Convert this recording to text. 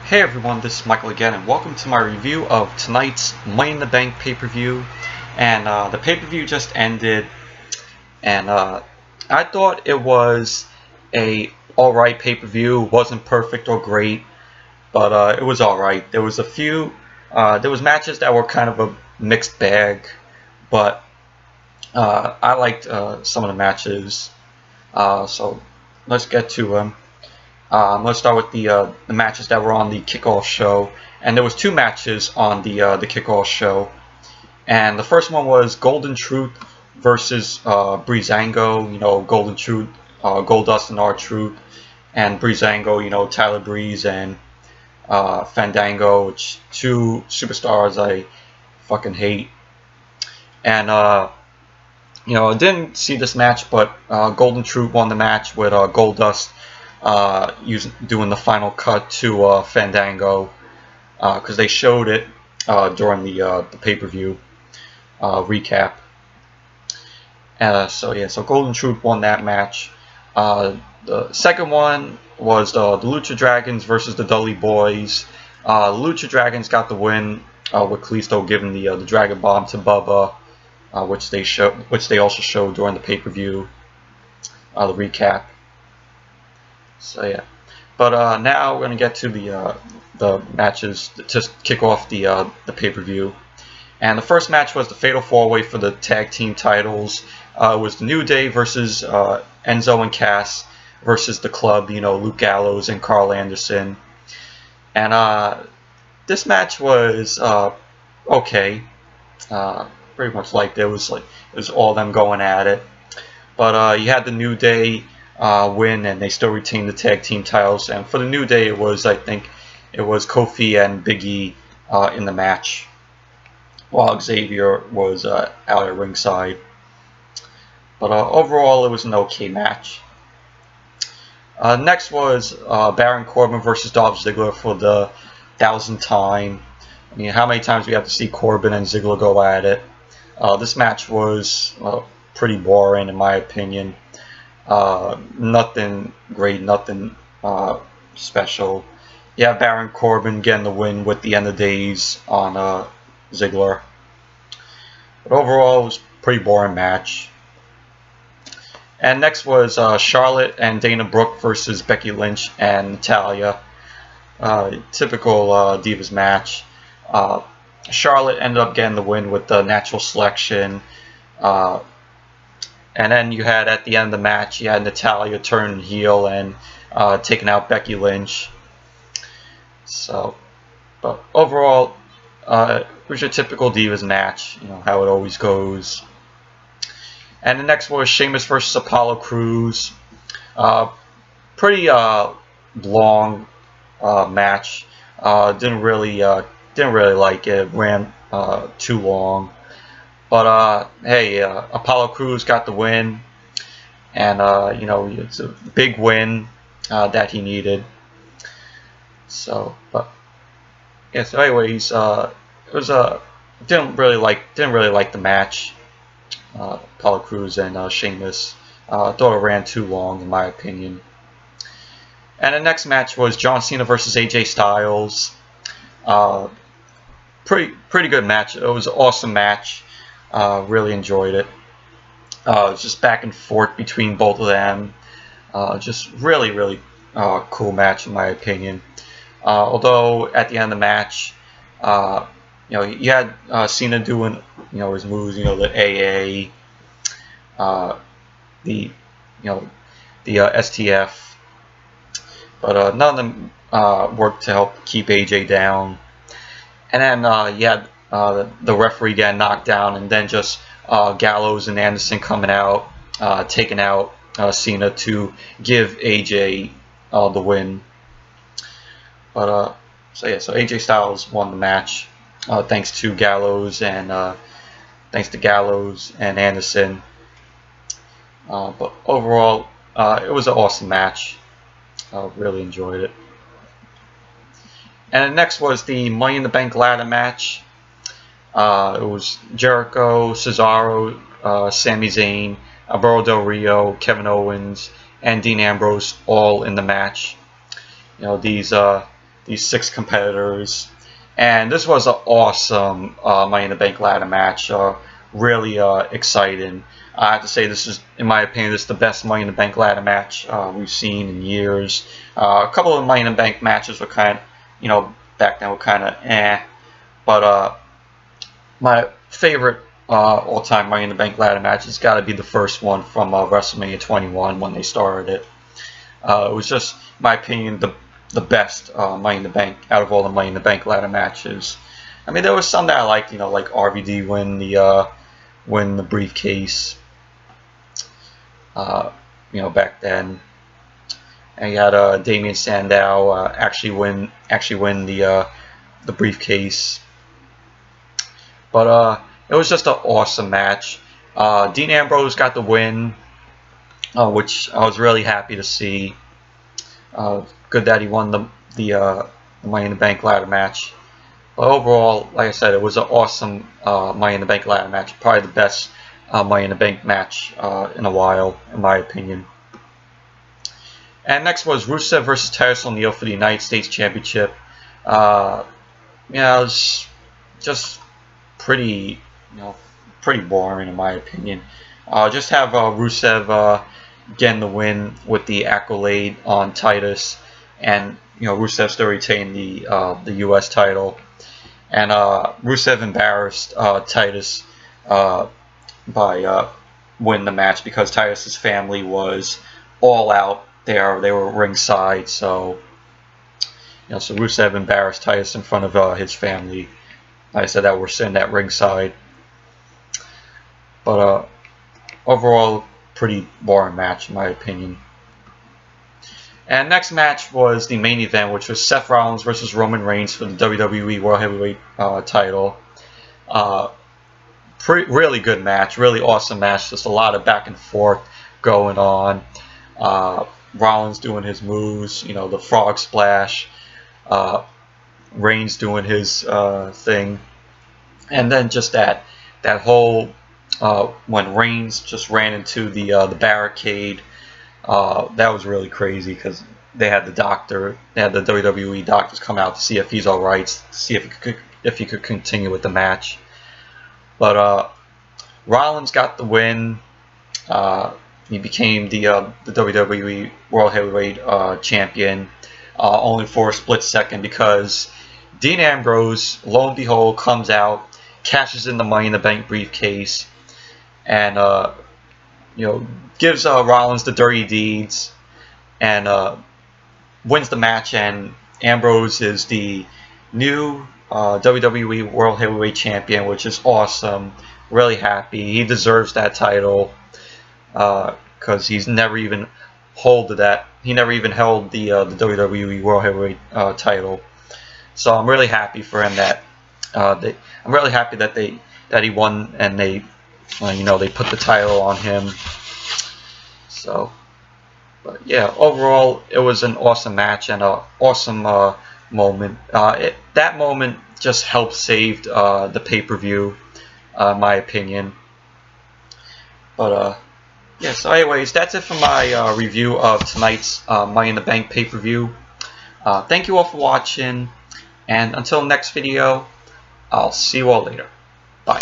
Hey everyone, this is Michael again, and welcome to my review of tonight's Money in the Bank pay-per-view. And the pay-per-view just ended, and I thought it was a alright pay-per-view. It wasn't perfect or great, but it was alright. There was matches that were kind of a mixed bag, but I liked some of the matches. So let's get to them. Let's start with the matches that were on the Kickoff Show, and there was two matches on the Kickoff Show, and the first one was Goldentruth versus Breezango. You know, Goldentruth, Goldust and R-Truth, and Breezango. You know, Tyler Breeze and Fandango, which two superstars I fucking hate. And you know, I didn't see this match, but Goldentruth won the match with Goldust doing the final cut to Fandango, because they showed it during the pay-per-view recap. So Goldentruth won that match. The second one was the Lucha Dragons versus the Dudley Boyz. The Lucha Dragons got the win with Kalisto giving the Dragon Bomb to Bubba, which they also showed during the pay-per-view, the recap. So yeah, but now we're gonna get to the matches to kick off the pay-per-view. And the first match was the Fatal 4-Way for the tag team titles. It was the New Day versus Enzo and Cass versus the Club. You know, Luke Gallows and Karl Anderson. And this match was okay. Pretty much like it was all them going at it. But you had the New Day win, and they still retained the tag team titles. And for the New Day, it was, I think, it was Kofi and Big E in the match, while Xavier was out at ringside. But overall, it was an okay match. Next was Baron Corbin versus Dolph Ziggler for the 1,000th time. I mean, how many times do we have to see Corbin and Ziggler go at it? This match was pretty boring, in my opinion. Nothing great, nothing special. Yeah, Baron Corbin getting the win with the end of days on Ziggler. But overall, it was a pretty boring match. And next was Charlotte and Dana Brooke versus Becky Lynch and Natalya. Typical Divas match. Charlotte ended up getting the win with the natural selection. And then you had, at the end of the match, you had Natalya turning heel and taking out Becky Lynch. So, but overall, it was your typical Divas match, you know, how it always goes. And the next was Sheamus versus Apollo Crews. Pretty long match. Didn't really like it. Ran too long. But hey, Apollo Crews got the win, and you know, it's a big win that he needed. So, but yeah. So, anyways, it was didn't really like the match. Apollo Crews and Sheamus. Thought it ran too long, in my opinion. And the next match was John Cena versus AJ Styles. Pretty good match. It was an awesome match. Really enjoyed it. It was just back and forth between both of them. Just really cool match, in my opinion. Although at the end of the match, you know, you had Cena doing, you know, his moves, you know, the AA, the STF, but none of them worked to help keep AJ down. And then you had the referee getting knocked down, and then just Gallows and Anderson coming out, taking out Cena to give AJ the win. But so AJ Styles won the match, thanks to Gallows and Anderson. But overall, it was an awesome match. Really enjoyed it. And next was the Money in the Bank ladder match. It was Jericho, Cesaro, Sami Zayn, Alberto Del Rio, Kevin Owens, and Dean Ambrose all in the match. You know, these these 6 competitors. And this was an awesome Money in the Bank ladder match. Really exciting. I have to say, this is, in my opinion, this is the best Money in the Bank ladder match we've seen in years. A couple of Money in the Bank matches were kind of, back then were kind of eh. But my favorite all-time Money in the Bank ladder match has got to be the first one from WrestleMania 21 when they started it. It was just, in my opinion, the best Money in the Bank out of all the Money in the Bank ladder matches. I mean, there was some that I liked, like RVD win the briefcase. Back then, and you had Damien Sandow actually win the briefcase. But it was just an awesome match. Dean Ambrose got the win, which I was really happy to see. Good that he won the Money in the Bank ladder match. But overall, like I said, it was an awesome Money in the Bank ladder match. Probably the best Money in the Bank match in a while, in my opinion. And next was Rusev versus Titus O'Neil for the United States Championship. It was just pretty boring in my opinion. Just have Rusev getting the win with the accolade on Titus, and Rusev still retained the U.S. title. And Rusev embarrassed Titus by winning the match because Titus's family was all out there. They were ringside, so so Rusev embarrassed Titus in front of his family. Like I said, that were sitting at ringside. But overall, pretty boring match in my opinion. And next match was the main event, which was Seth Rollins versus Roman Reigns for the WWE World Heavyweight title. Really good match, really awesome match. Just a lot of back and forth going on. Rollins doing his moves, the frog splash. Reigns doing his thing, and then just that whole when Reigns just ran into the barricade. That was really crazy because they had the WWE doctors come out to see if he's all right, to see if he could continue with the match. But Rollins got the win. He became the WWE World Heavyweight Champion, only for a split second because Dean Ambrose, lo and behold, comes out, cashes in the Money in the Bank briefcase, and gives Rollins the dirty deeds, and wins the match. And Ambrose is the new WWE World Heavyweight Champion, which is awesome. Really happy. He deserves that title because he's never even held that. He never even held the WWE World Heavyweight title. So I'm really happy for him I'm really happy that he won, and they they put the title on him. So, but yeah, overall it was an awesome match and an awesome moment. That moment just helped save the pay-per-view, in my opinion. But yeah, so anyways, that's it for my review of tonight's Money in the Bank pay-per-view. Thank you all for watching, and until next video, I'll see you all later. Bye.